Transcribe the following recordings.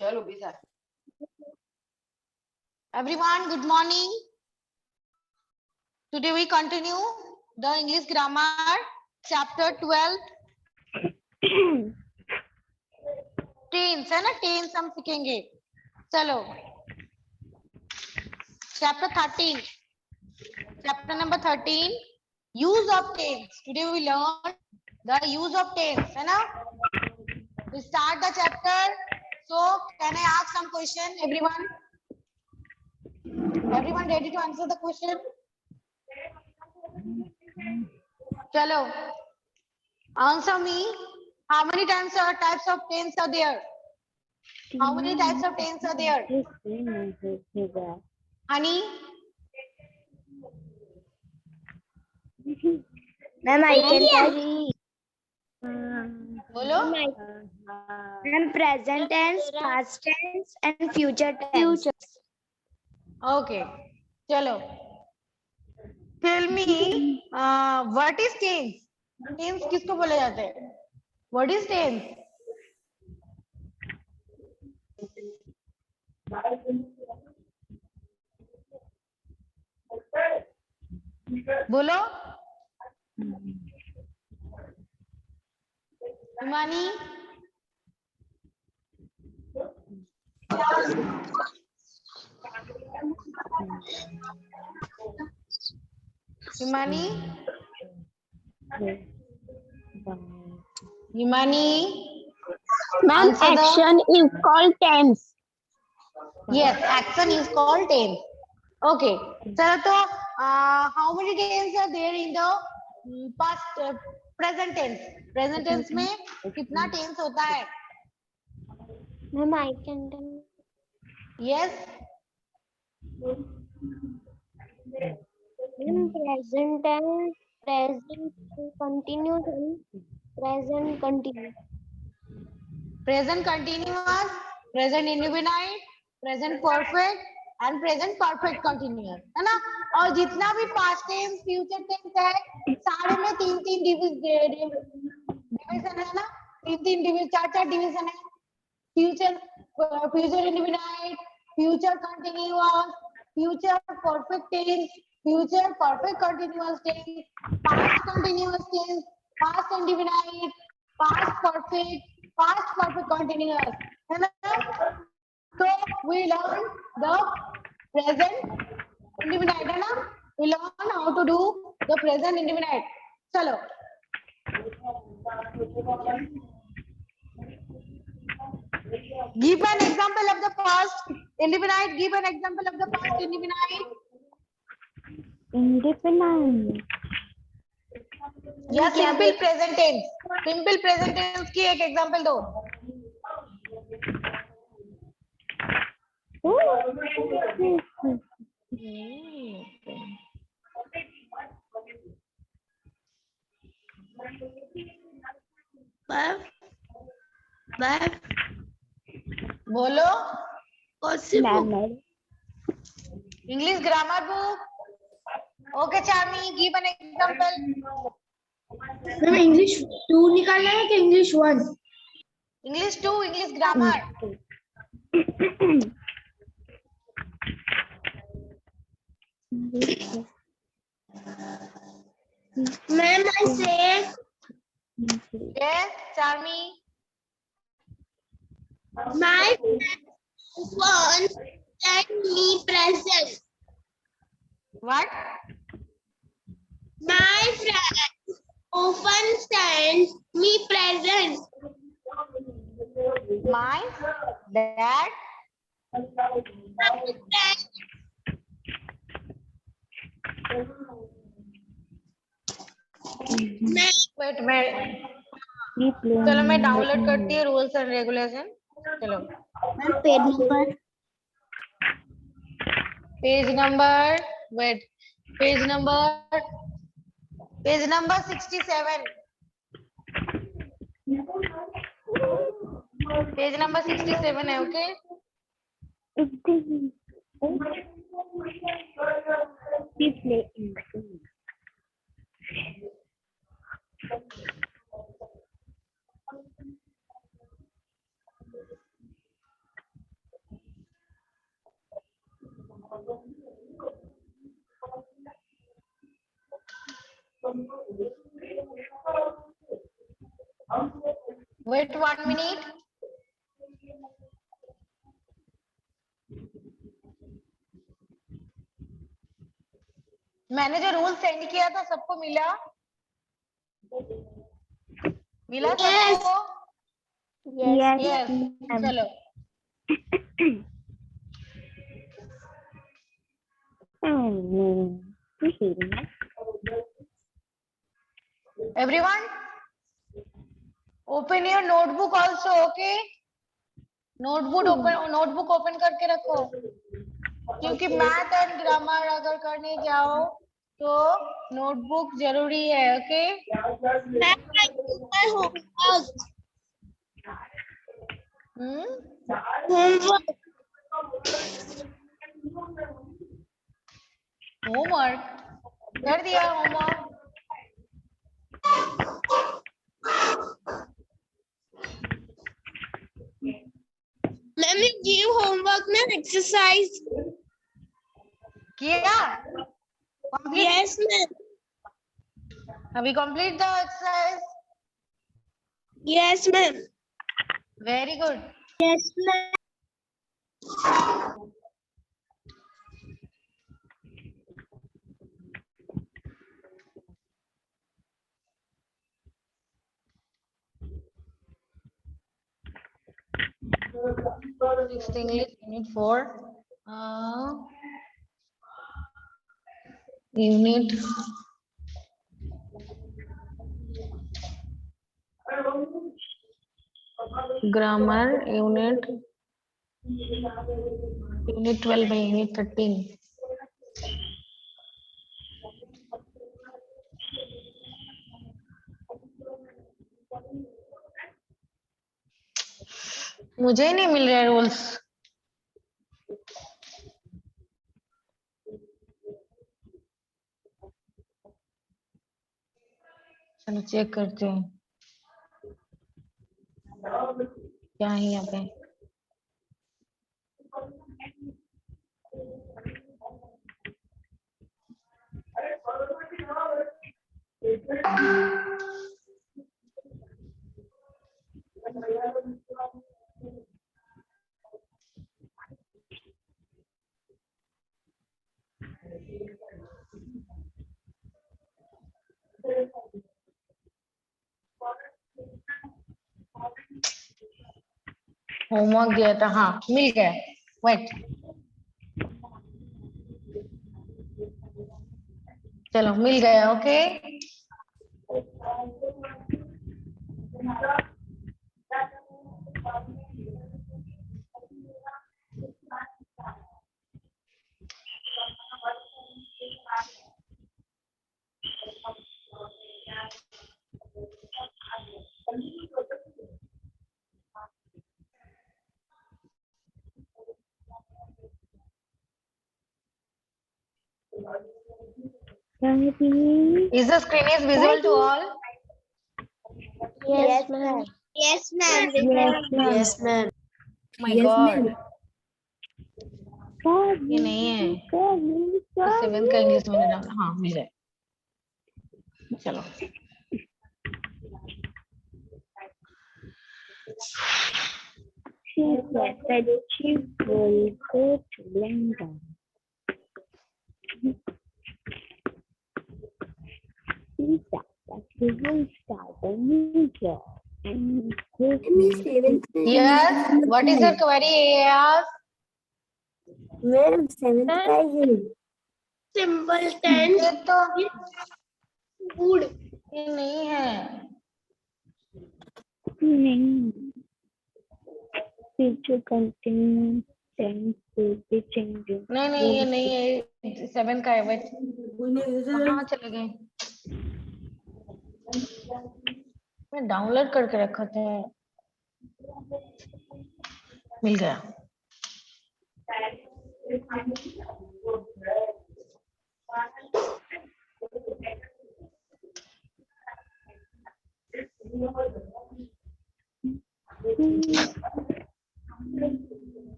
चलो बिसा everyone, good morning. Today we continue the English grammar chapter 12 tense है ना, टेंस हम सीखेंगे. चलो chapter number 13 use of tense. Today we learn the use of tense है ना. We start the chapter. So can I ask some question, everyone? Everyone ready to answer the question? Chalo, answer me. How many types of tense are there? How many types of tense are there? Honey? Ma'am, I can tell. Bolo? Ma'am, present tense, past tense, and future tense. Okay. Chalo. Tell me, what is tense? Tense किसको बोले जाते हैं? What is tense? बोलो. Himani? Himani? Himani? Ma'am, action is called tense. Yes, action is called tense. Okay. चलो तो how many tense are there in the past present tense? Present tense में कितना tense होता है? Ma'am, I can tell. Yes. Ma'am, present tense, present continuous, and present continuous. Present continuous, present indefinite, present perfect and present perfect continuous है ना. और जितना भी past tense, future tense है, सारे में तीन डिवीजन है ना. तीन डिवीजन, चार डिवीजन है. future indefinite, future continuous, future perfect tense, future perfect continuous tense, past continuous tense, past indefinite, past perfect continuous है ना. So we learn the present indefinite है ना. We learn how to do the present indefinite. चलो. Give an example of the past indefinite. Give an example of the past indefinite. Indefinite. या simple present tense. Simple present tense की एक example दो. बोलो. English grammar book. Okay Charmi, give an example. Ma'am, English 2 निकालना है कि English 1? English 2, English grammar. Ma'am, I said. Yes, Charmi. My friend once sent me present. What? My friend often sends me presents. My dad. Wait, चलो मैं download करती हूँ rules and regulation. चलो. Page number wait page number 67. Page number 67 है. Okay. Wait 1 minute. मैंने जो rule send किया था सबको मिला? मिला सबको? Yes. यस, चलो everyone open your notebook also, okay? Notebook open करके रखो, क्योंकि मैथ एंड ग्रामर अगर करने जाओ तो नोटबुक जरूरी है, ओके? होमवर्क कर दिया? Homework Let me give homework na exercise. किया? Complete? Yes, ma'am. Have you complete the exercise? Yes, ma'am. Very good. Yes, ma'am. 6th English Unit 4. Unit Grammar Unit 12 by Unit 13. मुझे ही नहीं मिल रहे rules. चलो check करते हैं क्या है यहाँ पे। होमवर्क दिया था, हाँ मिल गया। वेट, चलो मिल गया, okay. Is the screen is visible to all? Yes, ma'am. Yes, ma'am. Yes, ma'am. My Yes, God, ma'am. ये नहीं है। तो 7th का इंग्लिश मैंने डाला, हाँ मिल गया। चलो She said that she will go to London. She said that she will start a new job and Yes, what is your query? Yes, Madam, 7th का है। Simple tense. ये तो Good. ये नहीं है। नहीं. Future continuous tense will be changing. नहीं ये नहीं है, 7 का है। वेट, कहाँ चले गए? मैं डाउनलोड करके रखा था, मिल गया।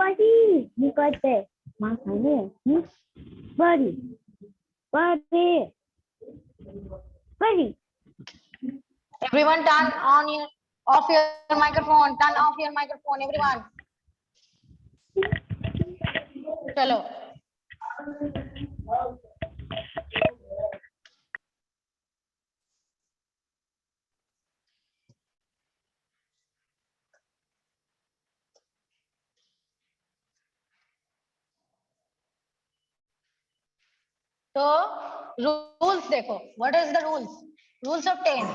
Buddy, Nikate, Makane, Buddy, Buddy, Buddy. Everyone turn on your off your microphone. Turn off your microphone, everyone. चलो. तो रूल्स देखो, what is the rules of tense.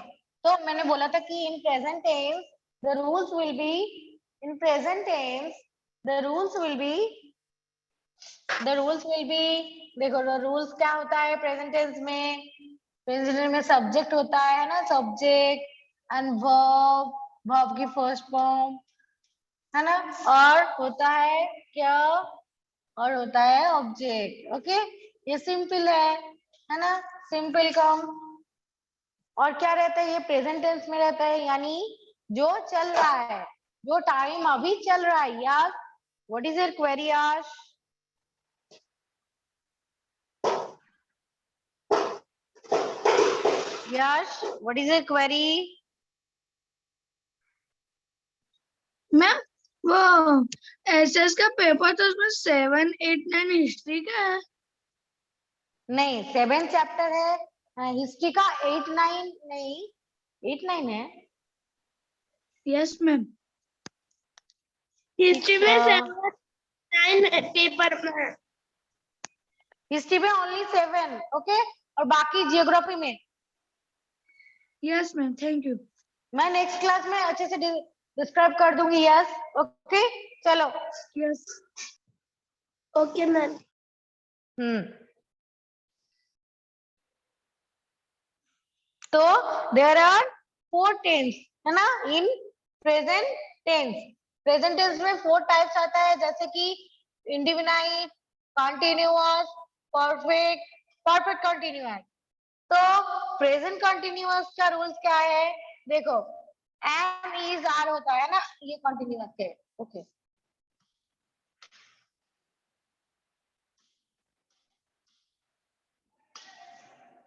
तो मैंने बोला था कि in present tense the rules will be in present tense the rules will be देखो the rules क्या होता है प्रेजेंट टेंस में. प्रेजेंट टेंस में सब्जेक्ट होता है ना, सब्जेक्ट एंड वर्ब की फर्स्ट फॉर्म है ना, और होता है क्या, और होता है ऑब्जेक्ट. ओके, ये सिंपल है ना, सिंपल कम. और क्या रहता है, ये प्रेजेंट टेंस में रहता है, यानी जो चल रहा है, जो टाइम अभी चल रहा है. यार what is your query Yash? Yash what is your query? Ma'am वो एसएस का पेपर तो उसमें 7, 8, 9 हिस्ट्री का है. नहीं, 7 चैप्टर है हिस्ट्री का. 8, 9 नहीं, 8, 9 है. यस मैम, हिस्ट्री में 7, 9 पेपर में. हिस्ट्री में ओनली 7. ओके, और बाकी जियोग्राफी में. Yes ma'am, thank you. मैं नेक्स्ट क्लास में अच्छे से डिस्क्राइब कर दूंगी. यस, ओके, चलो. Yes, okay ma'am. तो देयर आर 4 टेंस है ना in present tense. Present tense में 4 टाइप्स आता है, जैसे कि indefinite, continuous, perfect, perfect continuous. तो प्रेजेंट कंटीन्यूअस का रूल्स क्या है? देखो, एम इज आर होता है ना, ये कंटीन्यूअस है. ओके,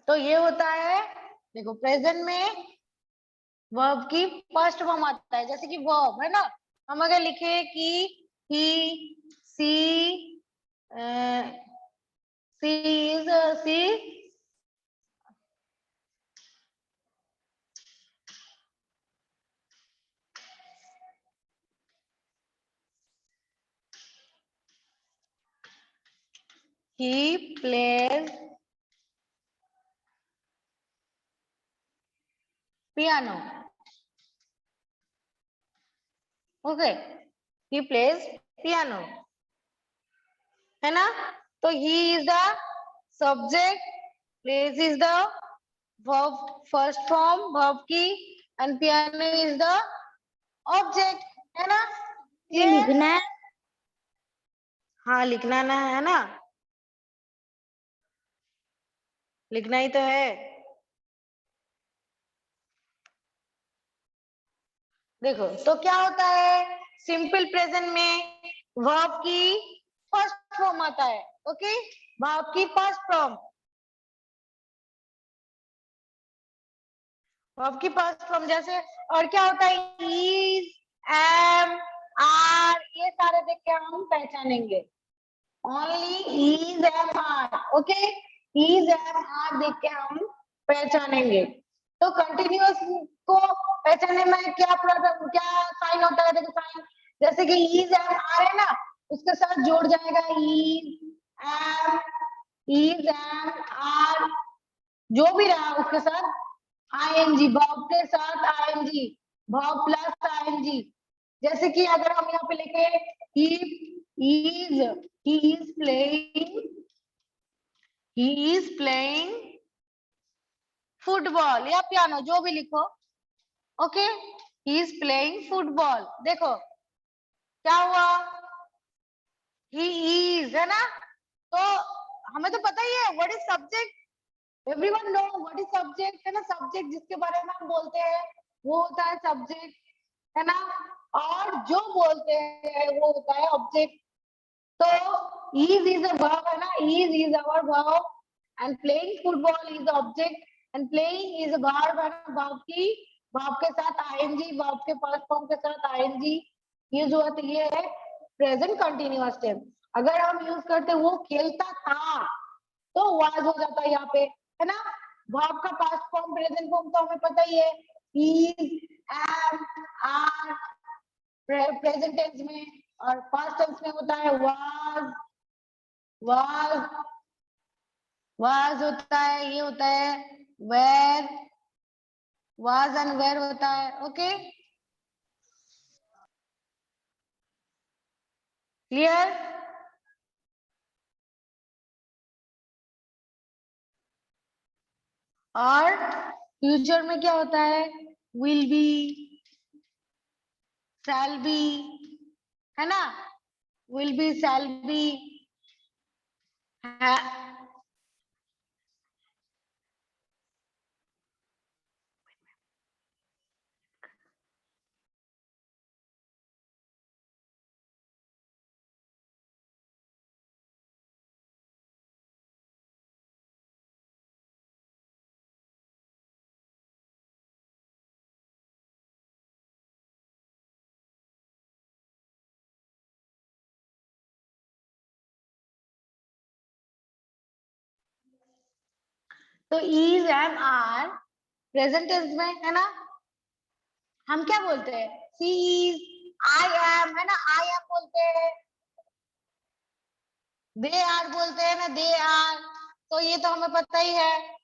तो ये होता है. देखो प्रेजेंट में वर्ब की फर्स्ट फॉर्म आता है, जैसे कि वर्ब है ना, हम अगर लिखे कि ही, सी, सी, he plays piano. Okay, he plays piano है ना. तो he is the subject, plays is the verb first form verb की, and piano is the object है ना. ये लिखना है. हाँ, लिखना ना है ना, लिखना ही तो है. देखो तो क्या होता है, सिंपल प्रेजेंट में वर्ब की फर्स्ट फॉर्म आता है. ओके, वर्ब की फर्स्ट फॉर्म, वर्ब की फर्स्ट फॉर्म जैसे. और क्या होता है, इज, एम, आर, ये सारे देख के हम पहचानेंगे. Only is, am, are. Okay, is, am, are देख के हम पहचानेंगे. तो कंटिन्यूअस को पहचानने में क्या प्रॉब्लम, क्या साइन होता है? देखो साइन, जैसे कि इज, एम, आर है ना, उसके साथ जोड़ जाएगा इज, एम, आर, जो भी रहा उसके साथ आईएनजी, वर्ब के साथ आईएनजी, वर्ब प्लस आईएनजी. जैसे कि अगर हम यहाँ पे लिखे he is playing फुटबॉल या पियानो, जो भी लिखो. Okay, he is playing football. देखो क्या हुआ, he is है ना. तो हमें तो पता ही है what is subject. Everyone know what is subject है ना. सब्जेक्ट जिसके बारे में हम बोलते हैं वो होता है सब्जेक्ट है ना, और जो बोलते हैं वो होता है ऑब्जेक्ट. तो is a verb है ना, is our verb and playing football is the object and playing is a verb है ना, verb के साथ ing, verb के past form के साथ ing यूज हुआ, तो ये है प्रेजेंट कंटिन्यूअस टेंस। अगर हम यूज करते वो खेलता था तो वाज हो जाता है यहाँ पे, है ना। वर्ब का पास्ट फॉर्म प्रेजेंट फॉर्म तो हमें पता ही है, is, am, are present tense में, और पास्ट टेंस में होता है वाज, वाज वाज होता है, ये होता है वेर, वाज एंड वेर होता है। Okay, clear? और फ्यूचर में क्या होता है, विल बी, शैल बी, है ना, विल बी, शैल बी, तो is, am, are present tense में, है ना, हम क्या बोलते हैं, सी इज, आई एम, है ना, आई एम बोलते हैं, दे आर बोलते हैं ना, दे आर, तो ये तो हमें पता ही है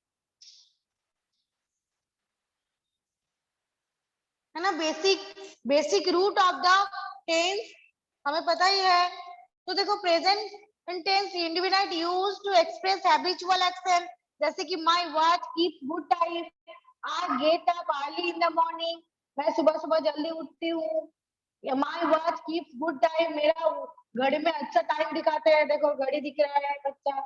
ना, basic root of the tense हमें पता ही है। तो देखो present tense indefinite used to express habitual action, जैसे कि my watch keeps good time, I get up early in the morning, मैं सुबह सुबह जल्दी उठती हूँ, या my watch keeps good time, मेरा घड़ी में अच्छा टाइम दिखाते हैं, देखो घड़ी दिख रहा है बच्चा।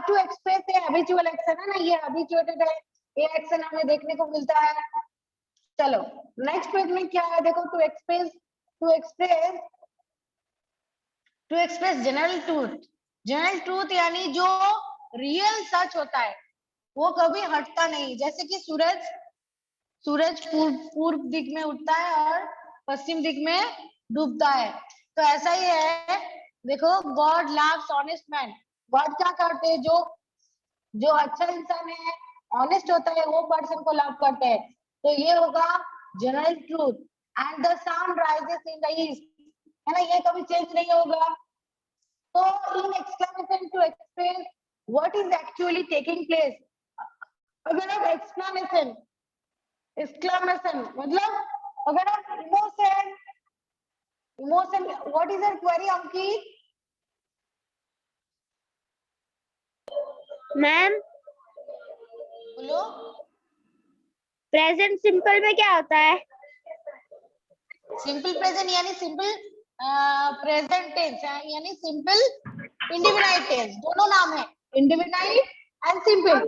To express a habitual action, है ना, ये हैबिचुएटेड है, ये एक्शन हमें देखने को मिलता है। चलो नेक्स्ट पेज में क्या है, देखो टू एक्सप्रेस जनरल ट्रूथ यानी जो रियल सच होता है वो कभी हटता नहीं, जैसे कि सूरज पूर्व दिग में उठता है और पश्चिम दिग में डूबता है, तो ऐसा ही है। देखो God loves honest man, God क्या करते हैं, जो अच्छा इंसान है, ऑनेस्ट होता है, वो पर्सन को लव करते हैं, तो ये होगा general truth. And the sun rises in the east, है ना, ये कभी चेंज नहीं होगा। तो in exclamation to express what is actually taking place, अगर आप एक्सक्लेमेशन मतलब अगर आप emotion what is your query Ankit? Ma'am बोलो। प्रेजेंट सिंपल में क्या होता है? सिंपल प्रेजेंट यानी सिंपल प्रेजेंट टेंस है, यानी सिंपल इंडेफिनाइट टेंस, दोनों नाम है, इंडेफिनाइट एंड सिंपल।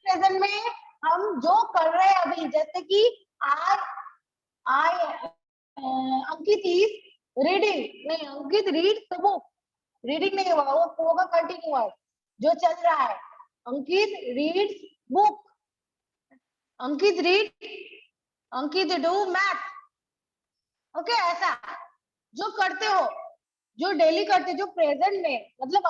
प्रेजेंट में हम जो कर रहे हैं अभी, जैसे कि अंकित इज रीडिंग, नहीं Ankit read the book, reading नहीं हुआ, वो होगा कंटिन्यूअस जो चल रहा है, Ankit reads book, Ankit do math. Okay, ऐसा जो करते हो, जो डेली करते, जो प्रेजेंट में मतलब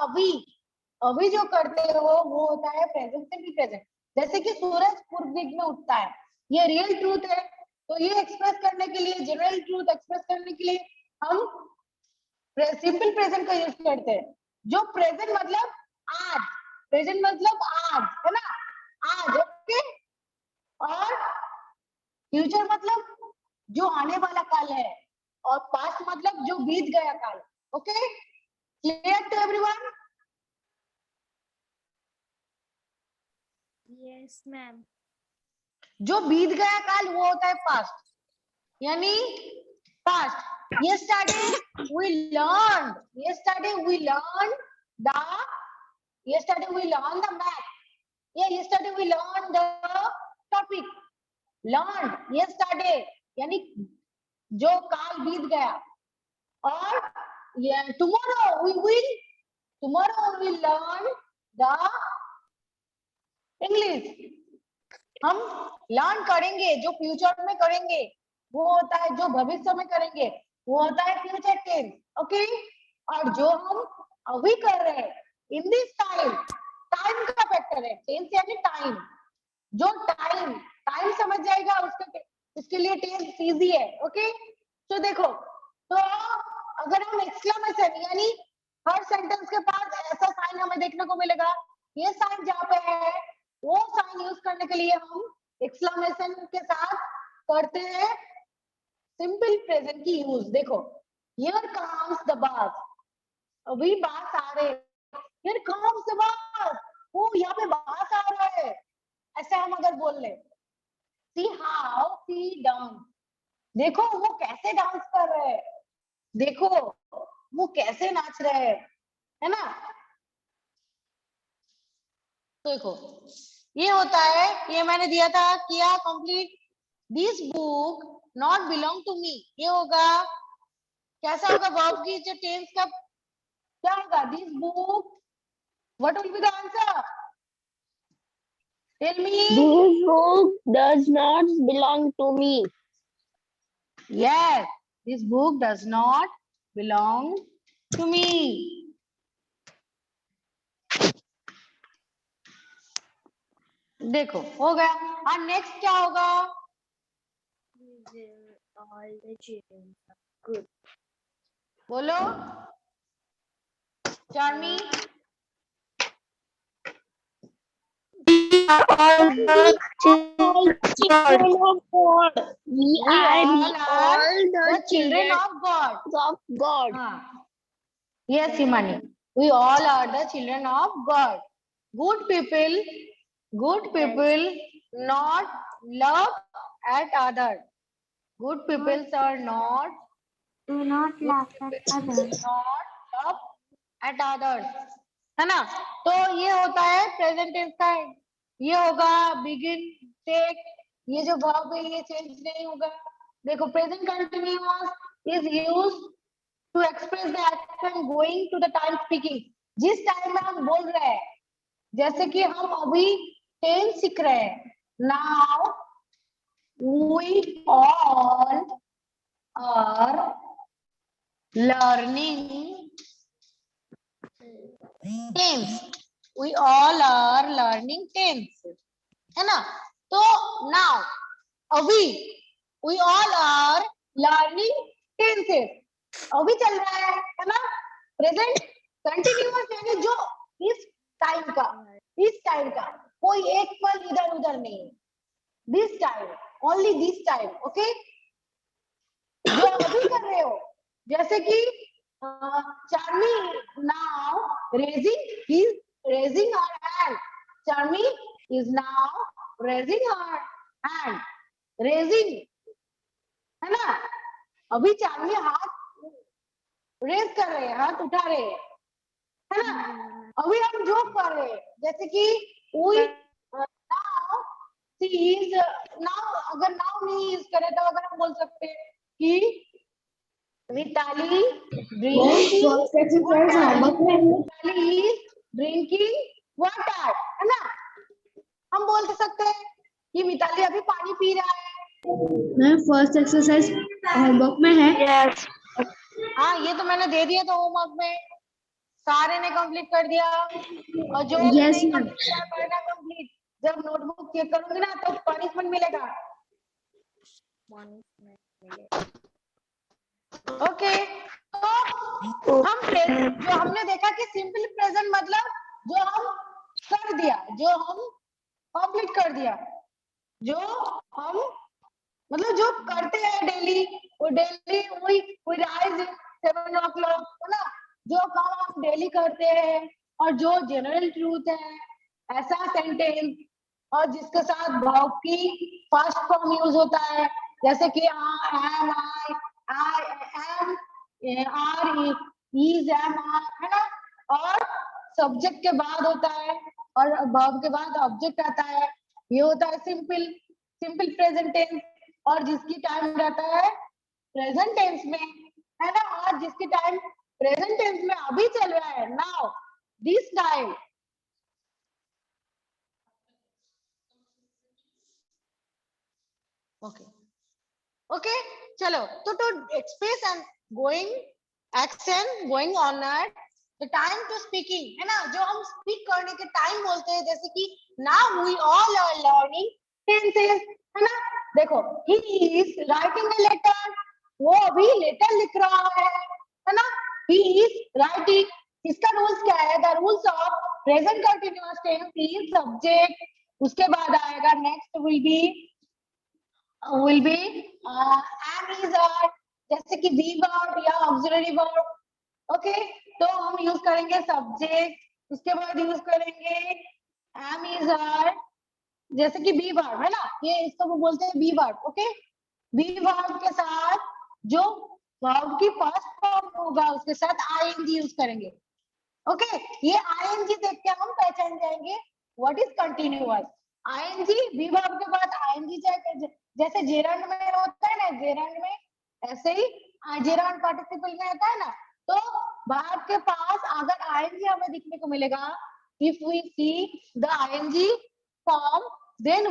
अभी जो करते हो वो होता है प्रेजेंट सिंपल प्रेजेंट। जैसे कि सूरज पूर्व दिग में उठता है, ये रियल ट्रूथ है, तो ये एक्सप्रेस करने के लिए, जनरल ट्रूथ एक्सप्रेस करने के लिए हम सिंपल प्रेजेंट का यूज करते हैं। जो प्रेजेंट मतलब आज, प्रेजेंट मतलब आज, है ना, आज। ओके, और फ्यूचर मतलब जो आने वाला काल है, और पास्ट मतलब जो बीत गया काल। Okay, clear to everyone? Yes ma'am. जो बीत गया काल वो होता है पास्ट, यानी past. yesterday we learned the math, yeah, yesterday we learned the topic, learned yesterday यानी जो काल बीत गया, और Yeah, tomorrow we will learn the English. हम लर्न करेंगे, जो फ्यूचर में करेंगे वो होता है, जो भविष्य में करेंगे वो होता है फ्यूचर टेंस. ओके, और जो हम अभी कर रहे हैं इन दिस टाइम, टाइम का फैक्टर है. टेंस यानी टाइम. जो टाइम टाइम समझ जाएगा उसके लिए टेंस इजी है. ओके, तो देखो, तो अगर हम एक्सक्लेमेशन यानी हर सेंटेंस के पास ऐसा साइन हमें देखने को मिलेगा, ये साइन जहाँ पे है वो साइन यूज करने के लिए हम एक्सक्लेमेशन के साथ करते हैं सिंपल प्रेजेंट की यूज. देखो, हियर कम्स द बस, अभी बस आ रहे. हियर कम्स द बस, वो यहाँ पे बस आ रहा है, ऐसे हम अगर बोल ले. सी हाउ सी डांस, देखो वो कैसे डांस कर रहे हैं, देखो वो कैसे नाच रहे हैं, है ना. देखो ये होता है, ये मैंने दिया था, किया complete. This book not belong to me, ये होगा कैसा होगा, वर्ब की जो टेंस का क्या होगा, this book. What will be the answer, tell me. This book does not belong to me. Yes, this book does not belong to me. देखो हो गया. और नेक्स्ट क्या होगा, All the children are good. बोलो Charmi. All the children of God. We We are all are the the children of God. of God. हाँ. Yes, Himani. We all are the children of God. Good people not love at others. Good people are not Do not laugh at others. not love at others. है ना. तो ये होता है present tense का. ये होगा बिगिन, टेक, ये जो वर्ब है ये चेंज नहीं होगा. देखो, present continuous is used to express the action going to the time speaking. जिस टाइम में हम बोल रहे हैं, जैसे कि हम अभी टेंस सीख रहे हैं. Now we all are learning tense. We all are learning tense, है ना. तो now अभी we all are learning tenses. अभी चल रहा है ना. प्रेजेंट कंटिन्यूअस यानी जो इस टाइम का कोई एक पल इधर उधर नहीं. This time, only this time. Okay, जो अभी कर रहे हो, जैसे कि Charmi now raising her hand. Charmi is now raising her hand. Raising, है ना. अभी चार्मी हाथ रेज कर रहे हैं, हाथ उठा रहे हैं, है ना. अभी हम जो कर रहे हैं, जैसे कि we now she is now, अगर now नहीं यूज करें तो अगर हम बोल सकते हैं कि मिताली ड्रिंकिंग वाटर, है ना. हम बोल सकते हैं कि मिताली अभी पानी पी रहा है. मैं फर्स्ट एक्सरसाइज होमवर्क में है. Yes. हाँ, ये तो मैंने दे दिया था होमवर्क में, सारे ने कंप्लीट कर दिया. और जो Yes, नहीं ma'am. complete किया, करना कंप्लीट. जब नोटबुक चेक करूंगी ना तो पनिशमेंट मिलेगा. ओके, तो जो हमने देखा कि सिंपल प्रेजेंट मतलब जो हम कर दिया, जो हम कंप्लीट कर दिया, जो हम मतलब जो करते हैं डेली, वो daily we rise at 7 o'clock, है ना. जो काम हम डेली करते हैं और जो जनरल ट्रूथ है, ऐसा सेंटेंस और जिसके साथ वर्ब की फर्स्ट फॉर्म यूज होता है, जैसे कि am, I am, are, is, am, are, है ना. और सब्जेक्ट के बाद होता है और वर्ब के बाद ऑब्जेक्ट आता है. ये होता है सिंपल प्रेजेंट टेंस. और जिसकी टाइम रहता है प्रेजेंट टेंस में, है ना. और जिसकी टाइम प्रेजेंट टेंस में अभी चल रहा है, now, this time. Okay okay, चलो, तो to express and going action going on at the time to speaking, है ना, जो हम स्पीक करने के टाइम बोलते हैं, जैसे कि now we all are learning tenses, है ना। देखो, he is writing a letter, वो अभी लेटर लिख रहा है ना। ही इज राइटिंग, इसका रूल्स क्या है, the rules of present continuous tense is subject, उसके बाद आएगा next will be am is are, जैसे कि be verb या auxiliary verb, ओके। तो हम यूज करेंगे सब्जेक्ट, उसके बाद यूज करेंगे am is are, जैसे कि be verb, है ना, ये इसको वो बोलते हैं be verb, okay. be verb के साथ जो verb की फर्स्ट फॉर्म होगा उसके साथ ing यूज करेंगे, ओके। ये ing देख के हम पहचान जाएंगे व्हाट इज कंटिन्यूअस। ing भी वर्ब के बाद ing जैसे जेरंड में होता है ना, जेरंड में ऐसे ही जेरंड पार्टिसिपल में होता है ना, तो वर्ब के पास अगर ing हमें दिखने को मिलेगा, if we see the ing form, then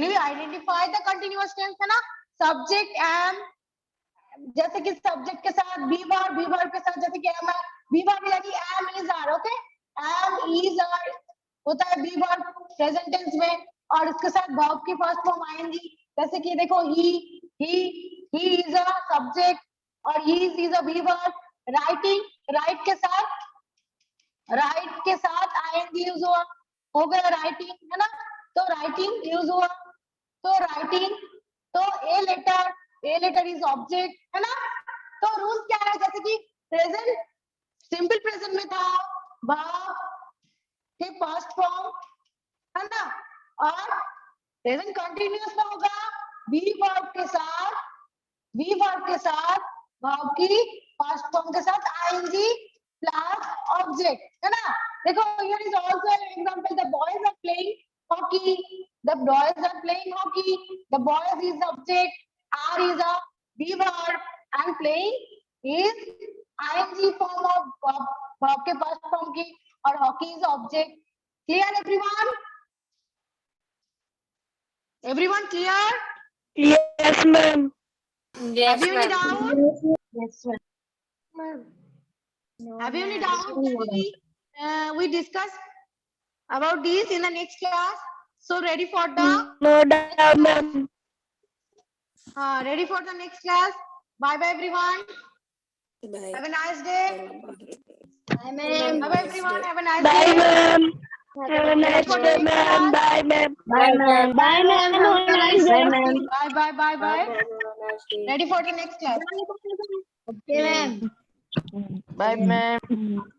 we identify the continuous tense, है ना। सब्जेक्ट am, जैसे कि सब्जेक्ट के साथ बी वर्ब के साथ, जैसे कि एम, बी वर्ब यानी am is are, okay. Am is are होता है बी वर्ब प्रेजेंट टेंस में, और इसके साथ वर्ब की फर्स्ट फॉर्म आएंगी, जैसे कि देखो ही इज अ सब्जेक्ट और he is a be verb. Writing, write के साथ आएंगी यूज हुआ, हो गया राइटिंग, है ना। तो राइटिंग यूज हुआ, तो राइटिंग, तो ए लेटर इज ऑब्जेक्ट, है ना। तो रूल क्या है, जैसे कि प्रेजेंट सिंपल प्रेजेंट में था वर्ब के फर्स्ट फॉर्म, है ना, और प्रेजेंट कंटीन्यूअस में होगा बी वर्ब के साथ वर्ब की फर्स्ट फॉर्म के साथ आईएनजी प्लस ऑब्जेक्ट, है ना। देखो, here is also an example, the boys are playing hockey, the boys are playing hockey, the boys is object, are is a be verb, and playing is ing form of verb के first form की, और hockey is object. Clear everyone clear? Yes, ma'am. Have you any doubt? Yes, ma'am. Have you any doubt? We discuss about this in the next class, so ready for the No doubt, ma'am. ready for the next class. Bye bye everyone, Bye. have a nice day. Bye, ma'am. Bye bye everyone, have a nice Bye, day. ma'am. Have a Ready nice for the day, next ma'am. class? Bye, ma'am. Bye, ma'am. Bye, ma'am. Have Have a a nice nice day. day. ma'am. Bye. Ready for the next class? Okay, ma'am. Bye, ma'am.